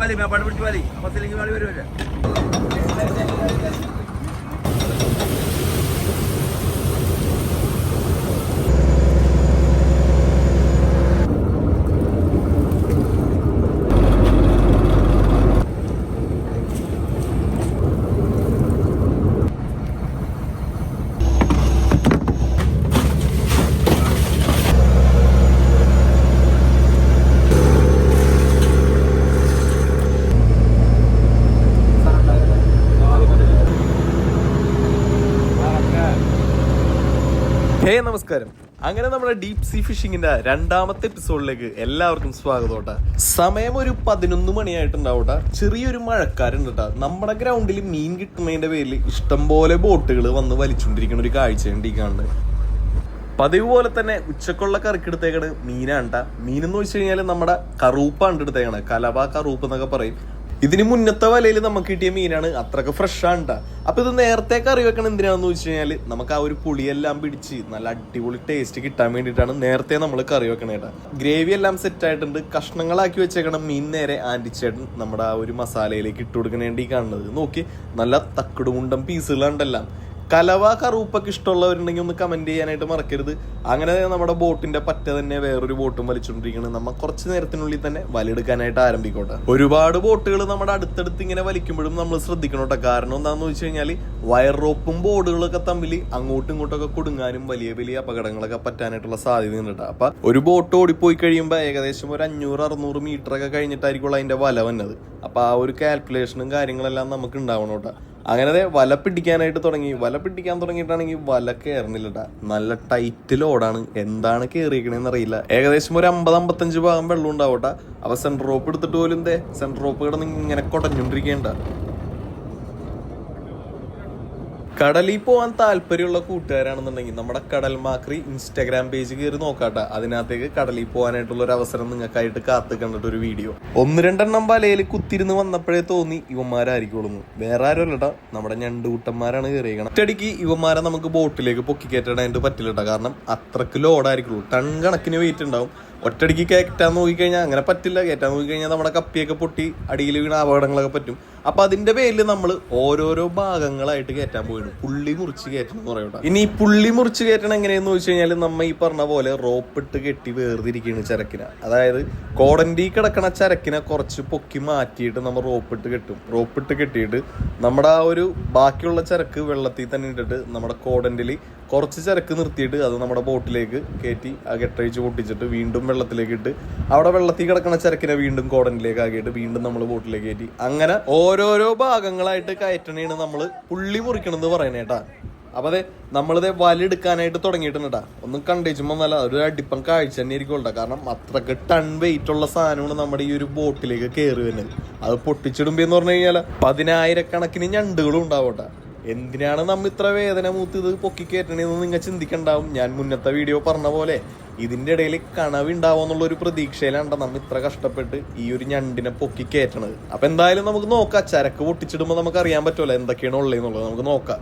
വലി മേപ്പാട് പിടിച്ച് വലി ബസ്സിലേക്ക് വാളി വരുമല്ലേ. ഹേ നമസ്കാരം. അങ്ങനെ നമ്മുടെ ഡീപ് സീ ഫിഷിങ്ങിന്റെ രണ്ടാമത്തെ എപ്പിസോഡിലേക്ക് എല്ലാവർക്കും സ്വാഗതം. സമയം ഒരു 11 മണിയായിട്ടുണ്ടാവട്ടെ. ചെറിയൊരു മഴക്കാരുണ്ട് കേട്ടോ. നമ്മുടെ ഗ്രൗണ്ടിൽ മീൻ കിട്ടുന്നതിന്റെ പേരിൽ ഇഷ്ടംപോലെ ബോട്ടുകൾ വന്ന് വലിച്ചുകൊണ്ടിരിക്കുന്ന ഒരു കാഴ്ചയുണ്ട് ഈ കാണുന്നത്. പതിവ് പോലെ തന്നെ ഉച്ചക്കുള്ള കറിക്കെടുത്തേക്കാണ് മീനാണ്ട. മീനെന്ന് വെച്ച് കഴിഞ്ഞാൽ നമ്മുടെ കറൂപ്പാണ് എടുത്തേക്കാണ്. കലവ കറൂപ്പ് എന്നൊക്കെ പറയും. ഇതിന് മുന്നത്തെ വലയിൽ നമുക്ക് കിട്ടിയ മീനാണ്. അത്രക്ക് ഫ്രഷ് ആണ്. അപ്പൊ ഇത് നേരത്തെ കറി വെക്കണം എന്തിനാണെന്ന് വെച്ച് കഴിഞ്ഞാൽ നമുക്ക് ആ ഒരു പുളിയെല്ലാം പിടിച്ച് നല്ല അടിപൊളി ടേസ്റ്റ് കിട്ടാൻ വേണ്ടിയിട്ടാണ് നേരത്തെ നമ്മൾ കറി വെക്കണേട്ടാ. ഗ്രേവി എല്ലാം സെറ്റ് ആയിട്ടുണ്ട്. കഷ്ണങ്ങളാക്കി വെച്ചേക്കണം മീൻ. നേരെ ആന്റിച്ചേട്ടൻ നമ്മുടെ ആ ഒരു മസാലയിലേക്ക് ഇട്ട് കൊടുക്കണേണ്ടി കാണുന്നത്. നോക്കി നല്ല തക്കടുമുണ്ടം പീസുകളുണ്ടെല്ലാം. കലവ കറൂപ്പൊക്കെ ഇഷ്ടമുള്ളവരുണ്ടെങ്കിൽ ഒന്ന് കമന്റ് ചെയ്യാനായിട്ട് മറക്കരുത്. അങ്ങനെ നമ്മുടെ ബോട്ടിന്റെ പറ്റ തന്നെ വേറൊരു ബോട്ടും വലിച്ചുകൊണ്ടിരിക്കുന്നത്. നമ്മൾ കുറച്ച് നേരത്തിനുള്ളിൽ തന്നെ വലിയെടുക്കാനായിട്ട് ആരംഭിക്കോട്ടെ. ഒരുപാട് ബോട്ടുകൾ നമ്മുടെ അടുത്തടുത്ത് ഇങ്ങനെ വലിക്കുമ്പോഴും നമ്മൾ ശ്രദ്ധിക്കണോട്ടെ. കാരണം എന്താണെന്ന് വെച്ച് കഴിഞ്ഞാൽ വയർ റോപ്പും ബോർഡുകളൊക്കെ തമ്മിൽ അങ്ങോട്ടും ഇങ്ങോട്ടൊക്കെ കുടുങ്ങാനും വലിയ വലിയ അപകടങ്ങളൊക്കെ പറ്റാനായിട്ടുള്ള സാധ്യതയുണ്ട് കേട്ടോ. അപ്പൊ ഒരു ബോട്ട് ഓടിപ്പോയി കഴിയുമ്പോൾ ഏകദേശം ഒരു 500-600 മീറ്റർ ഒക്കെ കഴിഞ്ഞിട്ടായിരിക്കും അതിന്റെ വല വന്നത്. അപ്പൊ ആ ഒരു കാൽക്കുലേഷനും കാര്യങ്ങളെല്ലാം നമുക്ക് ഉണ്ടാവണം കേട്ടോ. അങ്ങനെ വല പിടിക്കാനായിട്ട് തുടങ്ങി. വല പിടിക്കാൻ തുടങ്ങിയിട്ടാണെങ്കിൽ വല കയറുന്നില്ലട്ടാ. നല്ല ടൈറ്റ് ലോഡാണ്. എന്താണ് കയറിയിരിക്കണേന്ന് അറിയില്ല. ഏകദേശം ഒരു 50-55 ഭാഗം വെള്ളം ഉണ്ടാവട്ടെ. അപ്പൊ സെന്റർ റോപ്പ് എടുത്തിട്ട് പോലും സെന്റർ റോപ്പ് കിടന്ന് ഇങ്ങനെ കുടഞ്ഞോണ്ടിരിക്കേണ്ട. കടലിൽ പോകാൻ താല്പര്യമുള്ള കൂട്ടുകാരാണെന്നുണ്ടെങ്കിൽ നമ്മുടെ കടൽ മാക്രി ഇൻസ്റ്റാഗ്രാം പേജ് കയറി നോക്കാട്ടെ. അതിനകത്തേക്ക് കടലിൽ പോകാനായിട്ടുള്ള ഒരു അവസരം നിങ്ങൾക്കായിട്ട് കാത്തു കണ്ടിട്ട് ഒരു വീഡിയോ 1-2 വലയിൽ കുത്തിരുന്ന് വന്നപ്പോഴേ തോന്നി ഇവന്മാരായിരിക്കുള്ളൂ. വേറെ ആരും അല്ലട്ടാ, നമ്മുടെ ഞണ്ടുകൂട്ടന്മാരാണ് കയറിയേക്കണം. ഒറ്റയടിക്ക് ഇവന്മാരെ നമുക്ക് ബോട്ടിലേക്ക് പൊക്കി കയറ്റാനായിട്ട് പറ്റില്ലട്ടാ. കാരണം അത്രക്ക് ലോഡായിരിക്കുള്ളൂ. ടൺ കണക്കിന് വെയിറ്റ് ഉണ്ടാവും. ഒറ്റയടിക്ക് കയറ്റാൻ നോക്കിക്കഴിഞ്ഞാൽ അങ്ങനെ പറ്റില്ല. കയറ്റാൻ നോക്കിക്കഴിഞ്ഞാൽ നമ്മുടെ കപ്പിയൊക്കെ പൊട്ടി അടിയിൽ വീണ അപകടങ്ങളൊക്കെ പറ്റും. അപ്പൊ അതിന്റെ പേരിൽ നമ്മൾ ഓരോരോ ഭാഗങ്ങളായിട്ട് കയറ്റാൻ പോയിരുന്നു. പുള്ളി മുറിച്ച് കയറ്റണം എന്ന് പറയട്ടെ. ഇനി ഈ പുള്ളി മുറിച്ച് കയറ്റണം എങ്ങനെയെന്ന് വെച്ച് കഴിഞ്ഞാൽ നമ്മ ഈ പറഞ്ഞ പോലെ റോപ്പിട്ട് കെട്ടി വേർതിരിക്കുകയാണ് ചരക്കിനെ. അതായത് കോടന്റി കിടക്കണ ചരക്കിനെ കുറച്ച് പൊക്കി മാറ്റിയിട്ട് നമ്മൾ റോപ്പിട്ട് കെട്ടും. റോപ്പിട്ട് കെട്ടിയിട്ട് നമ്മുടെ ആ ഒരു ബാക്കിയുള്ള ചരക്ക് വെള്ളത്തിൽ തന്നെ ഇട്ടിട്ട് നമ്മുടെ കോടന്റിൽ കുറച്ച് ചരക്ക് നിർത്തിയിട്ട് അത് നമ്മുടെ ബോട്ടിലേക്ക് കയറ്റി ആ കെട്ടഴിച്ച് പൊട്ടിച്ചിട്ട് വീണ്ടും വെള്ളത്തിലേക്ക് ഇട്ട് അവിടെ വെള്ളത്തിൽ കിടക്കുന്ന ചരക്കിനെ വീണ്ടും കോടനിലേക്ക് ആക്കിയിട്ട് വീണ്ടും നമ്മൾ ബോട്ടിലേക്ക് കയറ്റി അങ്ങനെ ഓരോരോ ഭാഗങ്ങളായിട്ട് കയറ്റണേണ് നമ്മൾ പുള്ളി മുറിക്കണമെന്ന് പറയണേട്ടാ. അപ്പൊ അതെ നമ്മളിത് വലെടുക്കാനായിട്ട് തുടങ്ങിയിട്ടുണ്ടാ. ഒന്നും കണ്ടേച്ചുമ്പോ നല്ല ഒരു അടിപ്പം കാഴ്ച തന്നെ ആയിരിക്കും. കാരണം അത്രക്ക് ടൺ വെയിറ്റ് ഉള്ള സാധനമാണ് നമ്മുടെ ഈ ഒരു ബോട്ടിലേക്ക് കയറി വരുന്നത്. അത് പൊട്ടിച്ചിടുമ്പോ എന്ന് പറഞ്ഞു കഴിഞ്ഞാൽ 10,000-കണക്കിന് ഞണ്ടുകളും ഉണ്ടാവട്ടെ. എന്തിനാണ് നമ്മ ഇത്ര വേദന മൂത്ത് ഇത് പൊക്കി കയറ്റണേന്ന് നിങ്ങൾ ചിന്തിക്കണ്ടാവും. ഞാൻ മുന്നത്തെ വീഡിയോ പറഞ്ഞ പോലെ ഇതിന്റെ ഇടയിൽ കണവുണ്ടാവുന്നുള്ള ഒരു പ്രതീക്ഷയിലാണ് നമ്മ ഇത്ര കഷ്ടപ്പെട്ട് ഈ ഒരു ഞണ്ടിനെ പൊക്കി കയറ്റണത്. അപ്പൊ എന്തായാലും നമുക്ക് നോക്കാം. ചരക്ക് പൊട്ടിച്ചിടുമ്പോ നമുക്ക് അറിയാൻ പറ്റുമല്ലോ എന്തൊക്കെയാണ് ഉള്ളതെന്നുള്ളത്. നമുക്ക് നോക്കാം.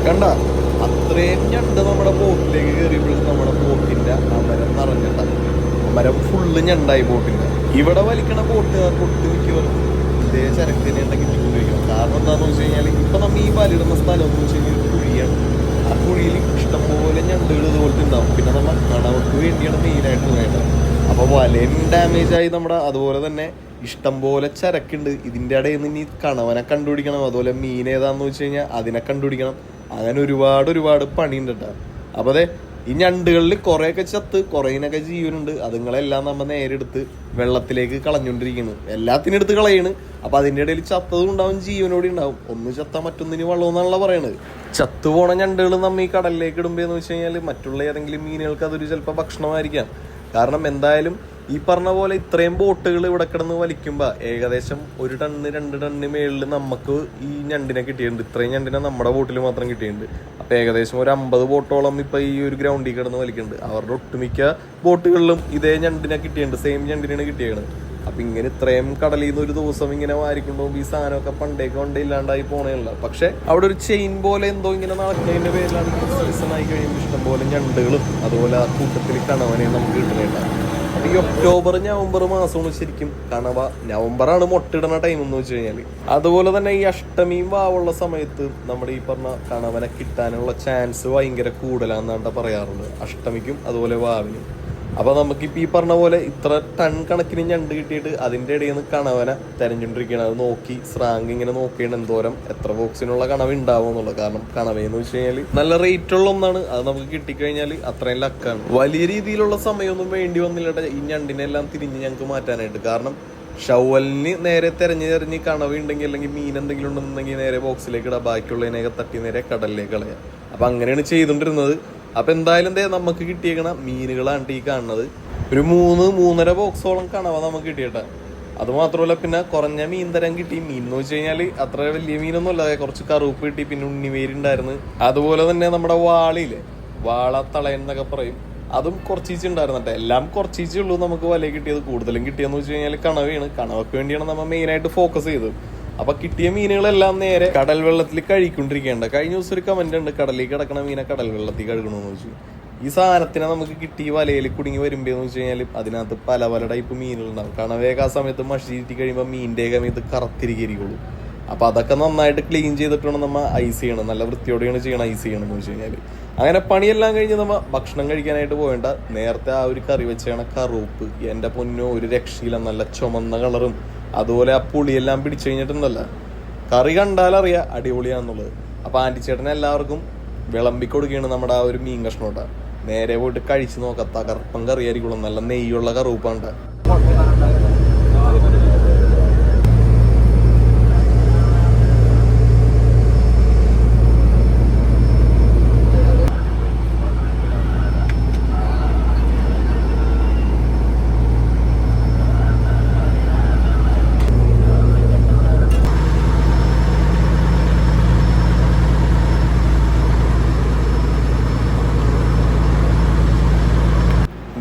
കണ്ട അത്രയും ഞണ്ട് നമ്മുടെ ബോട്ടിലേക്ക് കയറിയപ്പോഴും നമ്മുടെ ബോട്ടിന്റെ അമരം നിറഞ്ഞിട്ട അമരം ഫുള്ള് ഞണ്ടായി ബോട്ടിന്റെ. ഇവിടെ വലിക്കണ ബോട്ടുകാർക്ക് ഒട്ടുമിക്കവർക്കും ഇതേ ചരക്ക് തന്നെയാണ് കിട്ടിക്കൊണ്ടിരിക്കുന്നത്. കാരണം എന്താണെന്ന് വെച്ച് കഴിഞ്ഞാൽ ഇപ്പൊ നമ്മൾ ഈ വലയിടുന്ന സ്ഥലം എന്ന് വെച്ച് കഴിഞ്ഞാൽ ഒരു കുഴിയാണ്. ആ കുഴിയിൽ ഇഷ്ടംപോലെ ഞണ്ടുകൾ ഇതുപോലത്തെ ഉണ്ടാവും. പിന്നെ നമ്മൾ കണവർക്ക് വേണ്ടിയാണ് മെയിനായിട്ട് വേണ്ടത്. അപ്പൊ വലയും ഡാമേജ് ആയി നമ്മുടെ, അതുപോലെ തന്നെ ഇഷ്ടംപോലെ ചരക്കുണ്ട്. ഇതിന്റെ ഇടയിൽ നിന്ന് ഇനി കണവനെ കണ്ടുപിടിക്കണം, അതുപോലെ മീൻ ഏതാന്ന് വെച്ച് കഴിഞ്ഞാൽ അതിനെ കണ്ടുപിടിക്കണം. അങ്ങനെ ഒരുപാട് പണിയുണ്ട് കേട്ടോ. അപ്പൊ അതെ ഈ ഞണ്ടുകളിൽ കുറെയൊക്കെ ചത്ത് കുറേനൊക്കെ ജീവനുണ്ട്. അതുങ്ങളെല്ലാം നമ്മൾ നേരെടുത്ത് വെള്ളത്തിലേക്ക് കളഞ്ഞുകൊണ്ടിരിക്കുന്നു. എല്ലാത്തിനും എടുത്ത് കളയണ്. അപ്പൊ അതിന്റെ ഇടയിൽ ചത്തതും ഉണ്ടാവും ജീവനോടെ ഉണ്ടാവും. ഒന്ന് ചത്താൽ മറ്റൊന്നിന് വെള്ളം എന്നാണല്ലോ പറയണത്. ചത്തുപോണ ഞണ്ടുകൾ നമ്മ ഈ കടലിലേക്ക് ഇടുമ്പോന്ന് വെച്ച് കഴിഞ്ഞാൽ മറ്റുള്ള ഏതെങ്കിലും മീനുകൾക്ക് അതൊരു ചിലപ്പോൾ ഭക്ഷണമായിരിക്കാം. കാരണം എന്തായാലും ഈ പറഞ്ഞ പോലെ ഇത്രയും ബോട്ടുകൾ ഇവിടെ കിടന്ന് വലിക്കുമ്പോൾ ഏകദേശം 1 ടണ്ണ് 2 ടണ്ണ് മേളിൽ നമുക്ക് ഈ ഞണ്ടിനെ കിട്ടിയിട്ടുണ്ട്. ഇത്രയും ഞണ്ടിനെ നമ്മുടെ ബോട്ടിൽ മാത്രം കിട്ടിയിട്ടുണ്ട്. അപ്പോൾ ഏകദേശം ഒരു 50 ബോട്ടോളം ഇപ്പോൾ ഈ ഒരു ഗ്രൗണ്ടിൽ കിടന്ന് വലിക്കുന്നുണ്ട്. അവരുടെ ഒട്ടുമിക്ക ബോട്ടുകളിലും ഇതേ ഞണ്ടിനെ കിട്ടിയിട്ടുണ്ട്, സെയിം ഞണ്ടിനാണ് കിട്ടിയത്. അപ്പം ഇങ്ങനെ ഇത്രയും കടലിൽ നിന്ന് ഒരു ദിവസം ഇങ്ങനെ വാരിക്കൊണ്ടുപോകുമ്പോൾ ഈ സാധനമൊക്കെ പണ്ടേ ഇല്ലാണ്ടായി പോണേല്ല. പക്ഷെ അവിടെ ഒരു ചെയിൻ പോലെ എന്തോ ഇങ്ങനെ നടക്കുന്നതിന്റെ പേരിലാണ് സീസൺ ആയി കഴിയുമ്പോൾ ഇഷ്ടംപോലെ ഞണ്ടുകളും അതുപോലെ ആ കൂട്ടത്തിൽ കണവനെയും നമുക്ക് കിട്ടുന്നുണ്ടാവും. അപ്പൊ ഈ ഒക്ടോബർ നവംബർ മാസമാണ് ശരിക്കും കണവ. നവംബറാണ് മുട്ടയിടുന്ന ടൈം എന്ന് വെച്ച് കഴിഞ്ഞാൽ. അതുപോലെ തന്നെ ഈ അഷ്ടമിയും വാവുള്ള സമയത്ത് നമ്മുടെ ഈ പറഞ്ഞ കണവനെ കിട്ടാനുള്ള ചാൻസ് ഭയങ്കര കൂടുതലാന്നാണ് പറയാറുള്ളത്, അഷ്ടമിക്കും അതുപോലെ വാവിനും. അപ്പൊ നമുക്കിപ്പോ ഈ പറഞ്ഞ പോലെ ഇത്ര ടൺ കണക്കിന് ഞണ്ട് കിട്ടിയിട്ട് അതിന്റെ ഇടയിൽ നിന്ന് കണവനെ തെരഞ്ഞുകൊണ്ടിരിക്കുകയാണ്. അത് നോക്കി സ്രാങ്ക് ഇങ്ങനെ നോക്കിയാണ് എന്തോരം എത്ര ബോക്സിനുള്ള കണവ ഉണ്ടാവും എന്നുള്ളത്. കാരണം കണവയെന്ന് വെച്ച് കഴിഞ്ഞാൽ നല്ല റേറ്റ് ഉള്ള ഒന്നാണ്. അത് നമുക്ക് കിട്ടിക്കഴിഞ്ഞാൽ അത്രയും ലക്കാണ്. വലിയ രീതിയിലുള്ള സമയമൊന്നും വേണ്ടി വന്നില്ല ഈ ഞണ്ടിനെല്ലാം തിരിഞ്ഞ് ഞങ്ങൾക്ക് മാറ്റാനായിട്ട്. കാരണം ഷവലിന് നേരെ തെരഞ്ഞ് കണവ ഉണ്ടെങ്കിൽ അല്ലെങ്കിൽ മീൻ എന്തെങ്കിലും ഉണ്ടെന്നുണ്ടെങ്കിൽ നേരെ ബോക്സിലേക്ക് ഇടാം, ബാക്കിയുള്ളതിനെയൊക്കെ തട്ടി നേരെ കടലിലേക്ക് കളയാം. അപ്പൊ അങ്ങനെയാണ് ചെയ്തുകൊണ്ടിരുന്നത്. അപ്പൊ എന്തായാലും നമുക്ക് കിട്ടിയേക്കണ മീനുകളാണ് ഈ കാണുന്നത്. ഒരു 3-3.5 ബോക്സോളം കണവ നമുക്ക് കിട്ടിയിട്ടാ. അത് മാത്രമല്ല പിന്നെ കുറഞ്ഞ മീൻ തരം കിട്ടി. മീൻ എന്ന് വെച്ച് കഴിഞ്ഞാല് അത്ര വലിയ മീനൊന്നും അല്ല, കുറച്ച് കറുപ്പ് കിട്ടി, പിന്നെ ഉണ്ണിവേരുണ്ടായിരുന്നു. അതുപോലെ തന്നെ നമ്മുടെ വാളിയില്ലേ, വാള തളയെന്നൊക്കെ പറയും, അതും കുറച്ചീച്ചുണ്ടായിരുന്നു. എല്ലാം കുറച്ചീച്ചേ ഉള്ളൂ നമുക്ക് വലയെ കിട്ടിയത്. കൂടുതലും കിട്ടിയെന്ന് വെച്ച് കഴിഞ്ഞാൽ കണവയാണ്. കണവക്ക് വേണ്ടിയാണ് നമ്മൾ മെയിനായിട്ട് ഫോക്കസ് ചെയ്തത്. അപ്പൊ കിട്ടിയ മീനുകളെല്ലാം നേരെ കടൽ വെള്ളത്തിൽ കഴിക്കൊണ്ടിരിക്കേണ്ട. കഴിഞ്ഞ ദിവസം ഒരു കമന്റ് ഉണ്ട്, കടലിൽ കിടക്കണ മീനെ കടൽ വെള്ളത്തിൽ കഴുകണമെന്ന് വെച്ചു. ഈ സാധനത്തിനെ നമുക്ക് കിട്ടി വലയിൽ കുടുങ്ങി വരുമ്പോന്ന് വെച്ച് കഴിഞ്ഞാൽ അതിനകത്ത് പല ടൈപ്പ് മീനുകളുണ്ടാവും. കണവേക്ക് ആ സമയത്ത് മഷി ചീറ്റി കഴിയുമ്പോൾ മീനിന്റെ സമയത്ത് കറത്തിരിക്കുള്ളൂ. അപ്പൊ അതൊക്കെ നന്നായിട്ട് ക്ലീൻ ചെയ്തിട്ട് വേണം നമ്മൾ ഐസ് ചെയ്യണം. നല്ല വൃത്തിയോടെയാണ് ചെയ്യണം ഐസ് ചെയ്യണം എന്ന് വെച്ച് കഴിഞ്ഞാൽ. അങ്ങനെ പണിയെല്ലാം കഴിഞ്ഞ് നമ്മൾ ഭക്ഷണം കഴിക്കാനായിട്ട് പോകേണ്ട. നേരത്തെ ആ ഒരു കറി വെച്ചാണ് കറുപ്പ്, എന്റെ പൊന്നോ ഒരു രക്ഷയില്ല. നല്ല ചുമന്ന കളറും അതുപോലെ ആ പുളിയെല്ലാം പിടിച്ചു കഴിഞ്ഞിട്ടുണ്ടല്ലോ, കറി കണ്ടാലറിയാം അടിപൊളിയാണെന്നുള്ളത്. അപ്പൊ ആന്റിച്ചേട്ടനെ എല്ലാവർക്കും വിളമ്പി കൊടുക്കുകയാണ് നമ്മുടെ ആ ഒരു മീൻ കഷ്ണോട്ടാ. നേരെ പോയിട്ട് കഴിച്ചു നോക്കാം. തകർപ്പൻ കറിയായിരിക്കുള്ളൂ, നല്ല നെയ്യുള്ള കറുപ്പാണ്ട.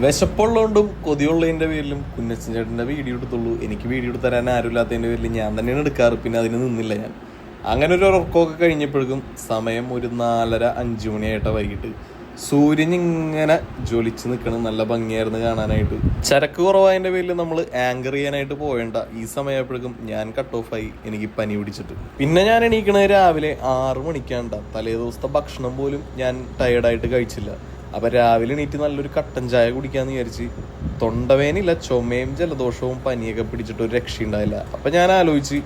വിശപ്പുള്ളതുകൊണ്ടും കൊതിയുള്ളതിന്റെ പേരിലും കുഞ്ഞച്ചൻ ചേട്ടന്റെ വീഡിയോ എടുത്തുള്ളൂ. എനിക്ക് വീഡിയോ എടുത്ത് തരാൻ ആരുമില്ലാത്തതിന്റെ പേരിൽ ഞാൻ തന്നെയാണ് എടുക്കാറ്. പിന്നെ അതിന് നിന്നില്ല ഞാൻ. അങ്ങനെ ഒരു ഉറക്കമൊക്കെ കഴിഞ്ഞപ്പോഴേക്കും സമയം ഒരു 4:30-5 മണിയായിട്ടാണ് വൈകിട്ട്. സൂര്യൻ ഇങ്ങനെ ജ്വലിച്ച് നിൽക്കണം. നല്ല ഭംഗിയായിരുന്നു കാണാനായിട്ട്. ചരക്ക് കുറവായതിന്റെ പേരിൽ നമ്മൾ ആങ്കർ ചെയ്യാനായിട്ട് പോവേണ്ട. ഈ സമയപ്പോഴേക്കും ഞാൻ കട്ട് ഓഫ് ആയി, എനിക്ക് പനി പിടിച്ചിട്ട്. പിന്നെ ഞാൻ എണീക്കണത് രാവിലെ 6 മണിക്കാണ്ട. തലേ ദിവസത്തെ ഭക്ഷണം പോലും ഞാൻ ടയേർഡായിട്ട് കഴിച്ചില്ല. അപ്പൊ രാവിലെ എണീറ്റ് നല്ലൊരു കട്ടൻ ചായ കുടിക്കാന്ന് വിചാരിച്ച്. തൊണ്ടവേനില്ല, ചുമയും ജലദോഷവും പനിയൊക്കെ പിടിച്ചിട്ട് ഒരു രക്ഷയുണ്ടായില്ല. അപ്പൊ ഞാൻ ആലോചിച്ച്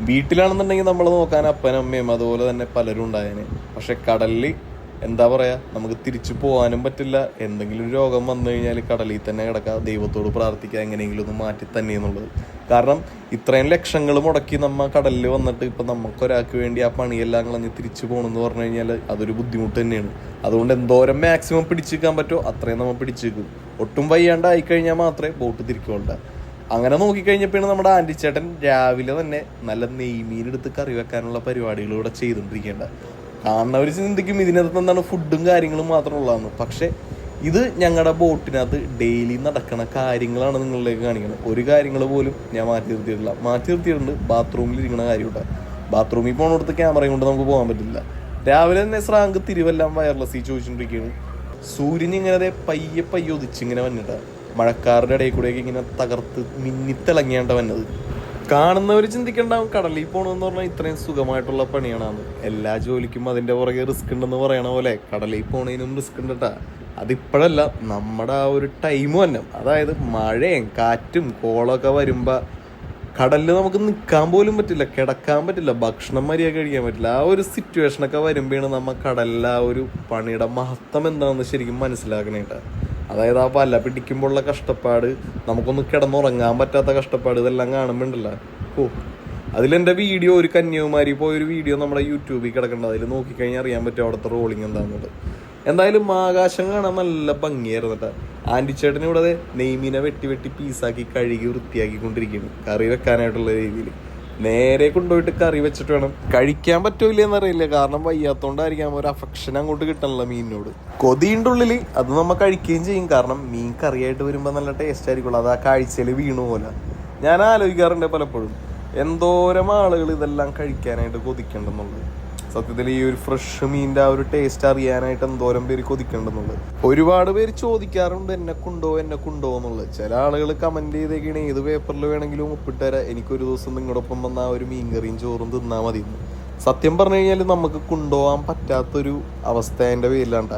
വീട്ടിലാണെന്നുണ്ടെങ്കിൽ നമ്മൾ നോക്കാൻ അപ്പനും അമ്മയും അതുപോലെ തന്നെ പലരും ഉണ്ടായേനെ. പക്ഷെ കടലിൽ എന്താ പറയാ, നമുക്ക് തിരിച്ചു പോകാനും പറ്റില്ല. എന്തെങ്കിലും ഒരു രോഗം വന്നു കഴിഞ്ഞാൽ കടലിൽ തന്നെ കിടക്കുക, ദൈവത്തോട് പ്രാർത്ഥിക്കുക, എങ്ങനെയെങ്കിലും ഒന്ന് മാറ്റി തന്നെ എന്നുള്ളത്. കാരണം ഇത്രയും ലക്ഷങ്ങൾ മുടക്കി നമ്മ കടലിൽ വന്നിട്ട് ഇപ്പം നമുക്കൊരാൾക്ക് വേണ്ടി ആ പണിയെല്ലാം കളഞ്ഞ് തിരിച്ചു പോകണമെന്ന് പറഞ്ഞു കഴിഞ്ഞാൽ അതൊരു ബുദ്ധിമുട്ട് തന്നെയാണ്. അതുകൊണ്ട് എന്തോരം മാക്സിമം പിടിച്ചിരിക്കാൻ പറ്റുമോ അത്രയും നമ്മൾ പിടിച്ചിരിക്കും. ഒട്ടും വയ്യാണ്ടായി കഴിഞ്ഞാൽ മാത്രമേ ബോട്ട് തിരിക്കുള്ളൂ. അങ്ങനെ നോക്കിക്കഴിഞ്ഞപ്പോഴാണ് നമ്മുടെ ആൻറ്റി ചേട്ടൻ രാവിലെ തന്നെ നല്ല നെയ്മീൻ എടുത്ത് കറി വെക്കാനുള്ള പരിപാടികൾ ഇവിടെ ചെയ്തുകൊണ്ടിരിക്കേണ്ട. കാണുന്നവർ ചിന്തിക്കും ഇതിനകത്ത് എന്താണ് ഫുഡും കാര്യങ്ങളും മാത്രമുള്ളതെന്ന്. പക്ഷെ ഇത് ഞങ്ങളുടെ ബോട്ടിനകത്ത് ഡെയിലി നടക്കുന്ന കാര്യങ്ങളാണ് നിങ്ങളിലേക്ക് കാണിക്കുന്നത്. ഒരു കാര്യങ്ങൾ പോലും ഞാൻ മാറ്റി നിർത്തിയിട്ടുണ്ട്. ബാത്റൂമിൽ ഇരിക്കുന്ന കാര്യമുണ്ട്. ബാത്റൂമിൽ പോകുന്നിടത്ത് ക്യാമറയും കൊണ്ട് നമുക്ക് പോകാൻ പറ്റില്ല. രാവിലെ തന്നെ സ്രാങ്ക് തിരുവെല്ലാം വയർലെസ് ചോദിച്ചുകൊണ്ടിരിക്കുകയാണ്. സൂര്യൻ ഇങ്ങനെ പയ്യെ ഒതിച്ചിങ്ങനെ വന്നിട്ടാണ് മഴക്കാരുടെ ഇടയിൽ കൂടെയൊക്കെ ഇങ്ങനെ തകർത്ത് മിന്നിത്തിളങ്ങിയാണ്ട വന്നത്. കാണുന്നവർ ചിന്തിക്കണ്ടാവും കടലിൽ പോകണമെന്ന് പറഞ്ഞാൽ ഇത്രയും സുഖമായിട്ടുള്ള പണിയാണെന്ന്. എല്ലാ ജോലിക്കും അതിൻ്റെ പുറകെ റിസ്ക് ഉണ്ടെന്ന് പറയണ പോലെ കടലിൽ പോണതിനും റിസ്ക് ഉണ്ട് കേട്ടാ. അതിപ്പോഴല്ല, നമ്മുടെ ആ ഒരു ടൈം തന്നെ, അതായത് മഴയും കാറ്റും കോളമൊക്കെ വരുമ്പോൾ കടലിൽ നമുക്ക് നിൽക്കാൻ പോലും പറ്റില്ല, കിടക്കാൻ പറ്റില്ല, ഭക്ഷണം മര്യാദ കഴിക്കാൻ പറ്റില്ല. ആ ഒരു സിറ്റുവേഷനൊക്കെ വരുമ്പോഴാണ് നമ്മൾ കടലിലെ ആ ഒരു പണിയുടെ മഹത്വം എന്താണെന്ന് ശരിക്കും മനസ്സിലാക്കണേട്ടാ. അതായത് ആ വല പിടിക്കുമ്പോഴുള്ള കഷ്ടപ്പാട്, നമുക്കൊന്ന് കിടന്നുറങ്ങാൻ പറ്റാത്ത കഷ്ടപ്പാട്, ഇതെല്ലാം കാണുമ്പോണ്ടല്ലോ. അതിലെൻ്റെ വീഡിയോ, ഒരു കന്യാകുമാരി പോയൊരു വീഡിയോ നമ്മുടെ യൂട്യൂബിൽ കിടക്കേണ്ടത്. അതിൽ നോക്കിക്കഴിഞ്ഞാൽ അറിയാൻ പറ്റും അവിടുത്തെ റോളിങ് എന്താണെന്നുള്ളത്. എന്തായാലും ആകാശം കാണാൻ നല്ല ഭംഗിയായിരുന്നു കേട്ടോ. ആൻറ്റി ചേട്ടൻ ഇവിടെ നെയ്മീനെ വെട്ടി പീസാക്കി കഴുകി വൃത്തിയാക്കിക്കൊണ്ടിരിക്കുകയാണ് കറി വെക്കാനായിട്ടുള്ള രീതിയിൽ. നേരെ കൊണ്ടുപോയിട്ട് കറി വെച്ചിട്ട് വേണം കഴിക്കാൻ പറ്റൂല എന്നറിയില്ല. കാരണം വയ്യാത്തോണ്ടായിരിക്കാം ഒരു അഫെക്ഷൻ അങ്ങോട്ട് കിട്ടണല്ലോ മീനിനോട്. കൊതിയുടെ ഉള്ളിൽ അത് നമ്മൾ കഴിക്കുകയും ചെയ്യും. കാരണം മീൻ കറിയായിട്ട് വരുമ്പോൾ നല്ല ടേസ്റ്റ് ആയിരിക്കുള്ളൂ. അത് ആ കാഴ്ചയിൽ വീണു പോലെ ഞാൻ ആലോചിക്കാറുണ്ട് പലപ്പോഴും, എന്തോരം ആളുകൾ ഇതെല്ലാം കഴിക്കാനായിട്ട് കൊതിക്കണ്ടെന്നുള്ളത്. സത്യത്തിൽ ഈ ഒരു ഫ്രഷ് മീനിൻ്റെ ആ ഒരു ടേസ്റ്റ് അറിയാനായിട്ട് എന്തോരം പേര് കൊതിക്കണ്ടെന്നുള്ളത്. ഒരുപാട് പേര് ചോദിക്കാറുണ്ട് എന്നെ കൊണ്ടോ എന്നുള്ളത്. ചില ആളുകൾ കമൻറ്റ് ചെയ്തേക്കാണ് ഏത് പേപ്പറിൽ വേണമെങ്കിലും ഒപ്പിട്ട് തരാം, എനിക്കൊരു ദിവസം നിങ്ങളോടൊപ്പം വന്ന ആ ഒരു മീൻകറിയും ചോറും തിന്നാൽ മതി. സത്യം പറഞ്ഞു കഴിഞ്ഞാൽ നമുക്ക് കൊണ്ടുപോകാൻ പറ്റാത്തൊരു അവസ്ഥ എൻ്റെ പേരിലാണ്ട.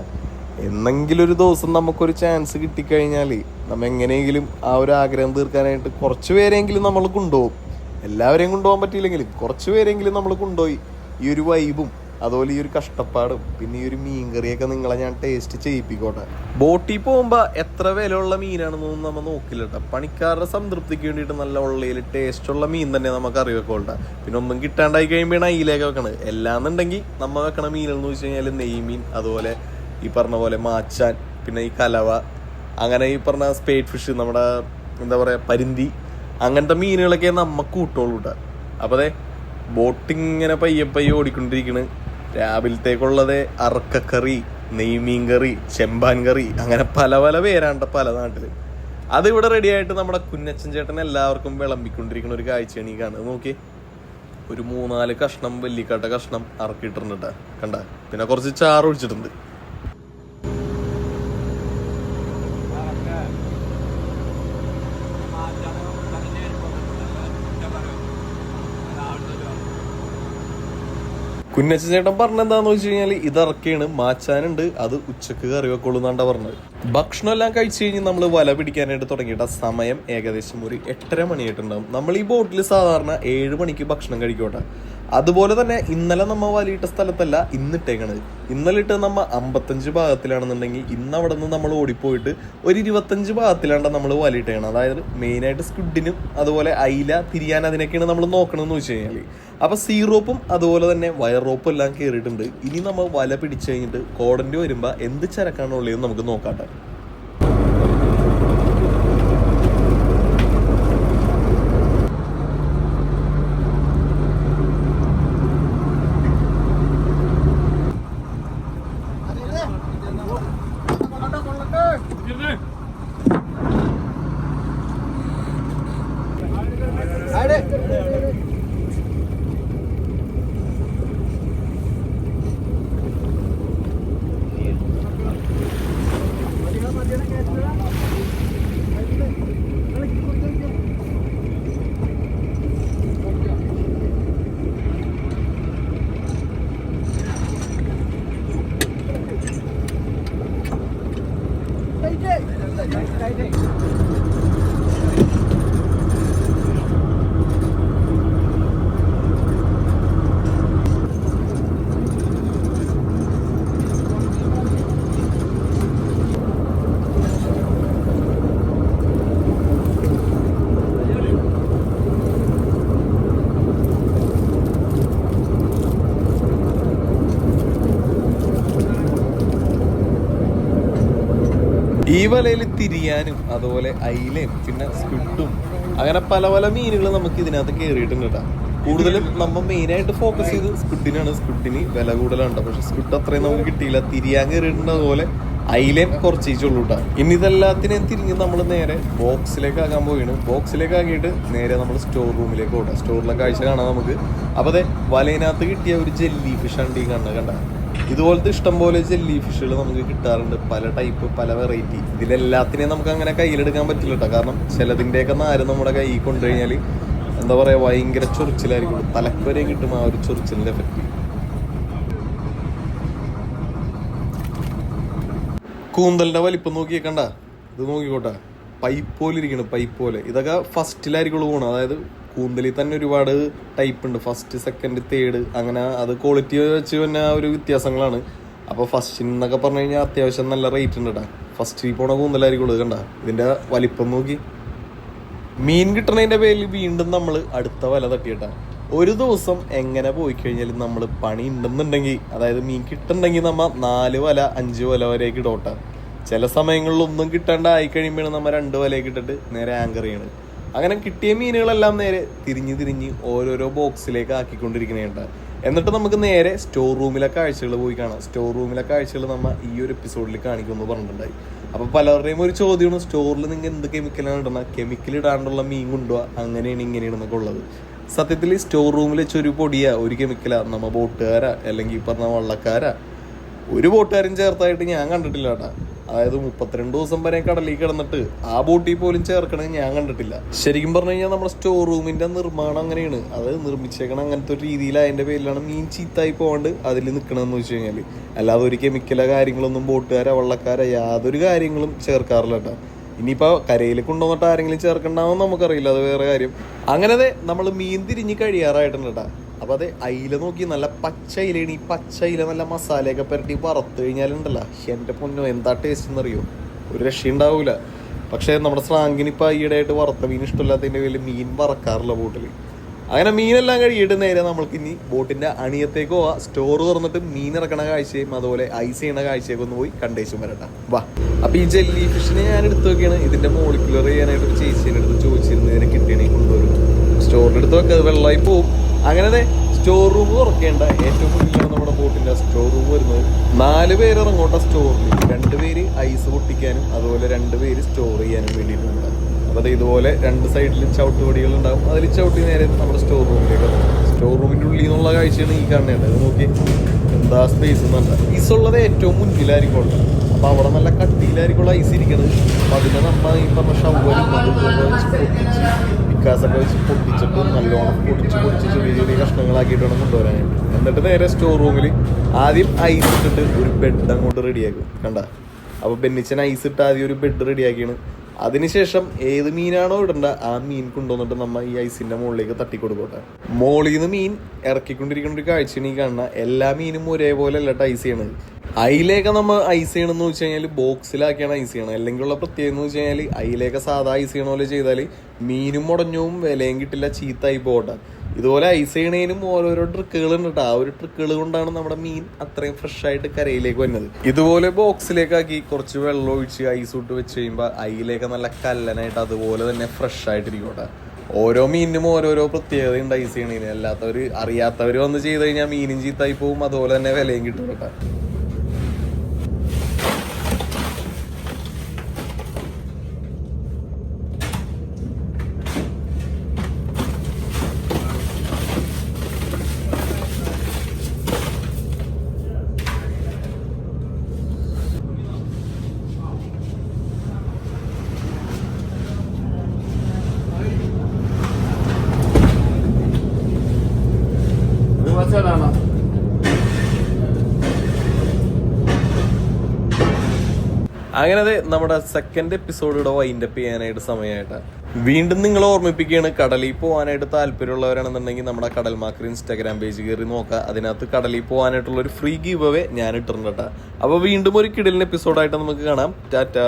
എന്നെങ്കിലും ഒരു ദിവസം നമുക്കൊരു ചാൻസ് കിട്ടിക്കഴിഞ്ഞാൽ നമ്മൾ എങ്ങനെയെങ്കിലും ആ ഒരു ആഗ്രഹം തീർക്കാനായിട്ട് കുറച്ച് പേരെങ്കിലും നമ്മൾ കൊണ്ടുപോകും. എല്ലാവരെയും കൊണ്ടുപോകാൻ പറ്റിയില്ലെങ്കിലും കുറച്ച് പേരെങ്കിലും നമ്മൾ കൊണ്ടുപോയി ഈ ഒരു വൈബും അതുപോലെ ഈ ഒരു കഷ്ടപ്പാടും പിന്നെ ഈ ഒരു മീൻകറിയൊക്കെ നിങ്ങളെ ഞാൻ ടേസ്റ്റ് ചെയ്യിപ്പിക്കോട്ടെ. ബോട്ടിൽ പോകുമ്പോൾ എത്ര വിലയുള്ള മീനാണെന്നൊന്നും നമ്മൾ നോക്കില്ല കേട്ടോ. പണിക്കാരുടെ സംതൃപ്തിക്ക് വേണ്ടിയിട്ട് നല്ല ഉള്ളയിൽ ടേസ്റ്റുള്ള മീൻ തന്നെ നമുക്ക് അറിവെക്കോട്ടെ. പിന്നെ ഒന്നും കിട്ടാണ്ടായി കഴിയുമ്പോഴാണ് അയിലേക്ക് വെക്കണത്. എല്ലാന്നുണ്ടെങ്കിൽ നമ്മൾ വെക്കണ മീനെന്ന് വെച്ച് കഴിഞ്ഞാൽ നെയ്മീൻ, അതുപോലെ ഈ പറഞ്ഞ പോലെ മാച്ചാൻ, പിന്നെ ഈ കലവ, അങ്ങനെ ഈ പറഞ്ഞ സ്പേറ്റ് ഫിഷ്, നമ്മുടെ എന്താ പറയുക പരിന്തി, അങ്ങനത്തെ മീനുകളൊക്കെ നമുക്ക് കൂട്ടുള്ളൂ കേട്ടോ. അപ്പോൾ അതെ ബോട്ടിങ്ങനെ പയ്യെ ഓടിക്കൊണ്ടിരിക്കണ്. രാവിലത്തേക്കുള്ളത് അറക്കക്കറി, നെയ്മീൻ കറി, ചെമ്പാൻ കറി, അങ്ങനെ പല പേരാണ്ട പല നാട്ടിൽ. അതിവിടെ റെഡി ആയിട്ട് നമ്മുടെ കുഞ്ഞച്ചൻ ചേട്ടൻ എല്ലാവർക്കും വിളമ്പിക്കൊണ്ടിരിക്കുന്ന ഒരു കാഴ്ചയാണ് ഈ കാണുന്നത്. നോക്കി, ഒരു 3-4 കഷ്ണം വെല്ലിക്കാട്ട കഷ്ണം അറക്കിയിട്ടുണ്ട് കേട്ടാ, കണ്ട. പിന്നെ കുറച്ച് ചാറ് ഒഴിച്ചിട്ടുണ്ട്. കുഞ്ഞച്ചൻ ചേട്ടൻ പറഞ്ഞെന്താന്ന് വെച്ച് കഴിഞ്ഞാൽ ഇതറക്കാണ്, മാച്ചാനുണ്ട്, അത് ഉച്ചക്ക് കറി വെക്കൊള്ളുന്നാണ്ടാ പറഞ്ഞത്. ഭക്ഷണം എല്ലാം കഴിച്ചു കഴിഞ്ഞ് നമ്മൾ വല പിടിക്കാനായിട്ട് തുടങ്ങിയിട്ട് സമയം ഏകദേശം ഒരു 8:30 മണിയായിട്ടുണ്ടാകും. നമ്മൾ ഈ ബോട്ടിൽ സാധാരണ 7 മണിക്ക് ഭക്ഷണം കഴിക്കോട്ടെ. അതുപോലെ തന്നെ ഇന്നലെ നമ്മൾ വലിയിട്ട സ്ഥലത്തല്ല ഇന്നിട്ടേക്കണത്. ഇന്നലെ ഇട്ട് നമ്മൾ 55 ഭാഗത്തിലാണെന്നുണ്ടെങ്കിൽ ഇന്ന് അവിടെ നിന്ന് നമ്മൾ ഓടിപ്പോയിട്ട് ഒരു 25 ഭാഗത്തിലാണ്ട നമ്മൾ വലിയിട്ടേക്കണം. അതായത് മെയിനായിട്ട് സ്ക്വിഡിനും അതുപോലെ അയില, തിരിയാൻ, അതിനൊക്കെയാണ് നമ്മൾ നോക്കണമെന്ന് വെച്ച് കഴിഞ്ഞാൽ. അപ്പോൾ സീ റോപ്പും അതുപോലെ തന്നെ വയർ റോപ്പും എല്ലാം കയറിയിട്ടുണ്ട്. ഇനി നമ്മൾ വല പിടിച്ചു കഴിഞ്ഞിട്ട് കോടൻ്റെ വരുമ്പോൾ എന്ത് ചരക്കാണുള്ളതെന്ന് നമുക്ക് നോക്കാട്ടെ. ഈ വലയിൽ തിരിയാനും അതുപോലെ അയിലയും പിന്നെ സ്ക്വിഡും അങ്ങനെ പല പല മീനുകൾ നമുക്ക് ഇതിനകത്ത് കയറിയിട്ടുണ്ട് കേട്ടോ. കൂടുതലും നമ്മൾ മെയിനായിട്ട് ഫോക്കസ് ചെയ്ത് സ്ക്വിഡിനാണ്. സ്ക്വിഡിന് വില കൂടുതലുണ്ട്, പക്ഷെ സ്ക്വിഡ് അത്രയും നമുക്ക് കിട്ടിയില്ല. തിരിയാൻ കയറിയിട്ടുണ്ട്, അതുപോലെ അയിലേം കുറച്ചുള്ളൂ കേട്ടോ. ഇനി ഇതെല്ലാത്തിനെയും തിരിഞ്ഞ് നമ്മൾ നേരെ ബോക്സിലേക്ക് ആക്കാൻ പോയിണ്. ബോക്സിലേക്ക് ആക്കിയിട്ട് നേരെ നമ്മൾ സ്റ്റോർ റൂമിലേക്ക് പോകട്ടെ. സ്റ്റോറിലെ കാഴ്ച കാണാം നമുക്ക്. അപ്പോൾ അതെ, വലയിനകത്ത് കിട്ടിയ ഒരു ജെല്ലി ഫിഷ് ആണ് ഈ കണ്ട. ഇതുപോലത്തെ ഇഷ്ടംപോലെ ജെല്ലി ഫിഷുകൾ നമുക്ക് കിട്ടാറുണ്ട്, പല ടൈപ്പ് പല വെറൈറ്റി. ഇതിലെല്ലാത്തിനെയും നമുക്ക് അങ്ങനെ കയ്യിലെടുക്കാൻ പറ്റില്ല കേട്ടോ. കാരണം ചിലതിൻ്റെയൊക്കെ നാര് നമ്മുടെ കൈ കൊണ്ടുകഴിഞ്ഞാൽ എന്താ പറയുക, ഭയങ്കര ചൊറിച്ചിലായിരിക്കും. തലക്കുവരെയും കിട്ടും ആ ഒരു ചൊറിച്ചിലിൻ്റെ എഫക്റ്റ്. കൂന്തലിൻ്റെ വലിപ്പം നോക്കിയേക്കണ്ട, ഇത് നോക്കിക്കോട്ടെ, പൈപ്പ് പോലെ ഇരിക്കണം, പൈപ്പ് പോലെ. ഇതൊക്കെ ഫസ്റ്റിലായിരിക്കുള്ളൂ പോകണം. അതായത് കൂന്തലിൽ തന്നെ ഒരുപാട് ടൈപ്പ് ഉണ്ട്, ഫസ്റ്റ് സെക്കൻഡ് തേർഡ് അങ്ങനെ. അത് ക്വാളിറ്റി വെച്ച് തന്നെ ഒരു വ്യത്യാസങ്ങളാണ്. അപ്പോൾ ഫസ്റ്റിന്നൊക്കെ പറഞ്ഞു കഴിഞ്ഞാൽ അത്യാവശ്യം നല്ല റേറ്റ് ഉണ്ട് കേട്ടോ. ഫസ്റ്റിൽ പോണ കൂന്തലായിരിക്കുള്ളൂ. കണ്ട ഇതിൻ്റെ വലിപ്പം നോക്കി. മീൻ കിട്ടണതിൻ്റെ പേരിൽ വീണ്ടും നമ്മൾ അടുത്ത വല തട്ടിയിട്ടാ. ഒരു ദിവസം എങ്ങനെ പോയി കഴിഞ്ഞാലും നമ്മൾ പണി ഉണ്ടെന്നുണ്ടെങ്കിൽ, അതായത് മീൻ കിട്ടുന്നുണ്ടെങ്കിൽ നമ്മൾ 4 വല 5 വല വരെയൊക്കെ ഇടോട്ട. ചില സമയങ്ങളിൽ ഒന്നും കിട്ടാണ്ടായി കഴിയുമ്പോഴാണ് നമ്മൾ 2 വലയൊക്കെ ഇട്ടിട്ട് നേരെ ആങ്കർ ചെയ്യണത്. അങ്ങനെ കിട്ടിയ മീനുകളെല്ലാം നേരെ തിരിഞ്ഞ് ഓരോരോ ബോക്സിലേക്ക് ആക്കിക്കൊണ്ടിരിക്കണേണ്ട. എന്നിട്ട് നമുക്ക് നേരെ സ്റ്റോർ റൂമിലെ കാഴ്ചകൾ പോയി കാണാം. സ്റ്റോർ റൂമിലെ കാഴ്ചകൾ നമ്മൾ ഈ ഒരു എപ്പിസോഡിൽ കാണിക്കുമെന്ന് പറഞ്ഞിട്ടുണ്ടായി. അപ്പോൾ പലരുടെയും ഒരു ചോദ്യമാണ്, സ്റ്റോറിൽ നിങ്ങൾ എന്ത് കെമിക്കലാണ് ഇടണം, കെമിക്കൽ ഇടാണ്ടുള്ള മീൻ കൊണ്ടുപോവാ, അങ്ങനെയാണ് ഇങ്ങനെയാണെന്നൊക്കെ ഉള്ളത്. സത്യത്തിൽ സ്റ്റോർ റൂമിൽ വെച്ച് ഒരു പൊടിയാ ഒരു കെമിക്കലാ നമ്മ ബോട്ടുകാരാ അല്ലെങ്കിൽ ഈ പറഞ്ഞ വള്ളക്കാരാ ഒരു ബോട്ടുകാരും ചേർത്തായിട്ട് ഞാൻ കണ്ടിട്ടില്ല കേട്ടാ. അതായത് 32 ദിവസം വരെ കടലിൽ കിടന്നിട്ട് ആ ബോട്ടിൽ പോലും ചേർക്കണത് ഞാൻ കണ്ടിട്ടില്ല. ശരിക്കും പറഞ്ഞു കഴിഞ്ഞാൽ നമ്മുടെ സ്റ്റോർ റൂമിന്റെ നിർമ്മാണം അങ്ങനെയാണ്. അത് നിർമ്മിച്ചേക്കണം അങ്ങനത്തെ ഒരു രീതിയിൽ. അതിന്റെ പേരിലാണ് മീൻ ചീത്തായി പോകാണ്ട് അതിൽ നിൽക്കണമെന്ന് വെച്ച് കഴിഞ്ഞാൽ. അല്ലാതെ ഒരു കെമിക്കലോ കാര്യങ്ങളൊന്നും ബോട്ടുകാരോ വള്ളക്കാരോ യാതൊരു കാര്യങ്ങളും ചേർക്കാറില്ല കേട്ടോ. ഇനിയിപ്പോൾ കരയിൽ കൊണ്ടുവന്നിട്ട് ആരെങ്കിലും ചേർക്കണ്ടാവും നമുക്കറിയില്ല, അത് വേറെ കാര്യം. അങ്ങനെ നമ്മൾ മീൻ തിരിഞ്ഞ് കഴിയാറായിട്ടുണ്ട് കേട്ടോ. അപ്പോൾ അത് അയില നോക്കി, നല്ല പച്ച അയിലാണ്. ഈ പച്ച അയില നല്ല മസാലയൊക്കെ പുരട്ടി വറുത്ത് കഴിഞ്ഞാലുണ്ടല്ലോ, എൻ്റെ പൊന്നോ എന്താ ടേസ്റ്റ് എന്നറിയോ, ഒരു രക്ഷയുണ്ടാവില്ല. പക്ഷേ നമ്മുടെ സ്രാങ്കിന് ഇപ്പോൾ ഈയിടെയായിട്ട് വറുത്ത മീൻ ഇഷ്ടമില്ലാത്തതിൻ്റെ പേരിൽ മീൻ വറക്കാറില്ല ബോട്ടിൽ. അങ്ങനെ മീനെല്ലാം കഴിയിട്ട് നേരെ നമ്മൾക്ക് ഇനി ബോട്ടിൻ്റെ അണിയത്തേക്ക് പോവാം. സ്റ്റോർ തുറന്നിട്ട് മീൻ ഇറക്കണ കാഴ്ചയും അതുപോലെ ഐസ് ചെയ്യണ കാഴ്ചയൊക്കെ ഒന്ന് പോയി കണ്ടേച്ചും വരട്ടെ, വാ. അപ്പോൾ ഈ ജെല്ലി ഫിഷിനെ ഞാൻ എടുത്ത് നോക്കിയാണ്. ഇതിൻ്റെ മോളിക്കുലർ ചെയ്യാനായിട്ട് ഒരു ചേച്ചീൻ്റെ അടുത്ത് ചോദിച്ചിരുന്നു, ഇതിനെ കിട്ടിയാണെങ്കിൽ കൊണ്ടുവരും. സ്റ്റോറിലെടുത്ത് വെക്കുക, അത് വെള്ളമായി പോവും. അങ്ങനെ സ്റ്റോർ റൂം തുറക്കേണ്ട ഏറ്റവും മുന്നിലാണ് നമ്മുടെ ബോട്ടിൻ്റെ സ്റ്റോർ റൂം വരുന്നത്. 4 പേര് ഇറങ്ങോട്ട സ്റ്റോറിൽ. 2 പേര് ഐസ് പൊട്ടിക്കാനും അതുപോലെ 2 പേര് സ്റ്റോർ ചെയ്യാനും വേണ്ടിയിട്ടുണ്ട്. അപ്പോൾ ഇതുപോലെ 2 സൈഡിൽ ചവിട്ടുപടികൾ ഉണ്ടാകും. അതിൽ ചവിട്ടി നേരെ നമ്മുടെ സ്റ്റോർ റൂമിലേക്ക് ഇറങ്ങും. സ്റ്റോർ റൂമിൻ്റെ ഉള്ളിൽ നിന്നുള്ള കാഴ്ചയാണ് ഈ കാണേണ്ടത്. അത് നോക്കി എന്താ സ്പേസ് എന്നല്ല. ഐസ് ഉള്ളത് ഏറ്റവും മുന്നിലായിരിക്കും. അപ്പോൾ അവിടെ നല്ല കട്ടിയിലായിരിക്കും ഐസ് ഇരിക്കുന്നത്. അപ്പോൾ അതിനെ നമ്മൾ ഈ പറഞ്ഞ ഷവലും വിക്കാസൊക്കെ വെച്ച് പൊട്ടിച്ചിട്ട് നല്ലോണം പൊടിച്ച് ചെറിയ ചെറിയ കഷ്ണങ്ങളാക്കിയിട്ട് വേണം കൊണ്ടുവരാനായിട്ട്. എന്നിട്ട് നേരെ സ്റ്റോർ റൂമിൽ ആദ്യം ഐസ് ഇട്ടിട്ട് ഒരു ബെഡ് അങ്ങോട്ട് റെഡിയാക്കും. കണ്ട, അപ്പോൾ ബെന്നിച്ചൻ ഐസ് ഇട്ട് ആദ്യം ഒരു ബെഡ് റെഡിയാക്കിയാണ്. അതിനുശേഷം ഏത് മീനാണോ ഇടേണ്ട ആ മീൻ കൊണ്ടുവന്നിട്ട് നമ്മൾ ഈ ഐസിൻ്റെ മുകളിലേക്ക് തട്ടിക്കൊടുക്കട്ടെ. മോളിൽ നിന്ന് മീൻ ഇറക്കിക്കൊണ്ടിരിക്കുന്ന ഒരു കാഴ്ചയാണ് ഈ കാണുന്ന. എല്ലാ മീനും ഒരേപോലെ അല്ല ഐസ് ചെയ്യണത്. അയിലേക്ക് നമ്മൾ ഐസ് ചെയ്യണമെന്ന് വെച്ച് കഴിഞ്ഞാൽ ബോക്സിലാക്കിയാണ് ഐസ് ചെയ്യണം. അല്ലെങ്കിൽ ഉള്ള പ്രത്യേകത എന്ന് വെച്ച് കഴിഞ്ഞാൽ അയിലേക്ക് സാധാ ഐസ് ചെയ്യണ പോലെ ചെയ്താൽ മീനും മുടഞ്ഞവും വിലയും കിട്ടില്ല, ചീത്തായി പോകട്ടെ. ഇതുപോലെ ഐസ് ചെയ്യണേനും ഓരോരോ ട്രിക്കുകൾ ഉണ്ട് കേട്ടോ. ആ ഒരു ട്രിക്കുകൾ കൊണ്ടാണ് നമ്മുടെ മീൻ അത്രയും ഫ്രഷ് ആയിട്ട് കരയിലേക്ക് വരുന്നത്. ഇതുപോലെ ബോക്സിലേക്കാക്കി കുറച്ച് വെള്ളം ഒഴിച്ച് ഐസ് ഇട്ട് വെച്ച് കഴിയുമ്പോൾ അയിലേക്ക് നല്ല കല്ലനായിട്ട് അതുപോലെ തന്നെ ഫ്രഷ് ആയിട്ടിരിക്കും കേട്ടോ. ഓരോ മീനിനും ഓരോരോ പ്രത്യേകതയുണ്ട് ഐസ് ചെയ്യണേന്. അല്ലാത്തവർ അറിയാത്തവർ വന്ന് ചെയ്ത് കഴിഞ്ഞാൽ മീനും ചീത്തായി പോവും, അതുപോലെ തന്നെ വിലയും കിട്ടും കേട്ടോ. അങ്ങനെ നമ്മുടെ സെക്കൻഡ് എപ്പിസോഡിവിടെ വൈൻഡപ്പ് ചെയ്യാനായിട്ട് സമയമായിട്ടാണ്. വീണ്ടും നിങ്ങൾ ഓർമ്മിപ്പിക്കുകയാണ്, കടലിൽ പോകാനായിട്ട് താല്പര്യമുള്ളവരാണെന്നുണ്ടെങ്കിൽ നമ്മുടെ കടൽ മാക്രി ഇൻസ്റ്റാഗ്രാം പേജ് കയറി നോക്കുക. അതിനകത്ത് കടലിൽ പോകാനായിട്ടുള്ള ഒരു ഫ്രീ ഗീവ് അവേ ഞാൻ ഇട്ടിട്ടുണ്ട് കേട്ടോ. അപ്പോൾ വീണ്ടും ഒരു കിടലിന് എപ്പിസോഡായിട്ട് നമുക്ക് കാണാം. ടാറ്റാ.